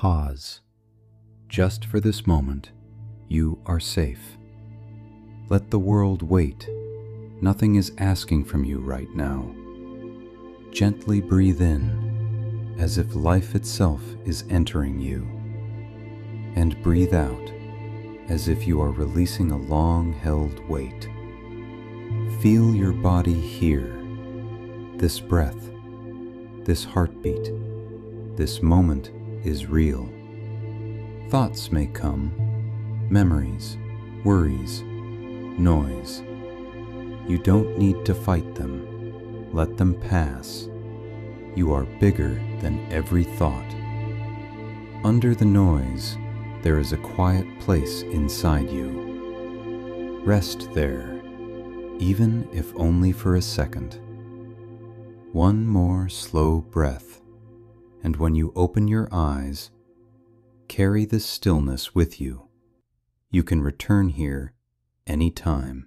Pause. Just for this moment, you are safe. Let the world wait. Nothing is asking from you right now. Gently breathe in, as if life itself is entering you, and breathe out, as if you are releasing a long-held weight. Feel your body here, this breath, this heartbeat. This moment is real. Thoughts may come, memories, worries, noise. You don't need to fight them. Let them pass. You are bigger than every thought. Under the noise, there is a quiet place inside you. Rest there, even if only for a second. One more slow breath, and when you open your eyes, carry this stillness with you. You can return here anytime.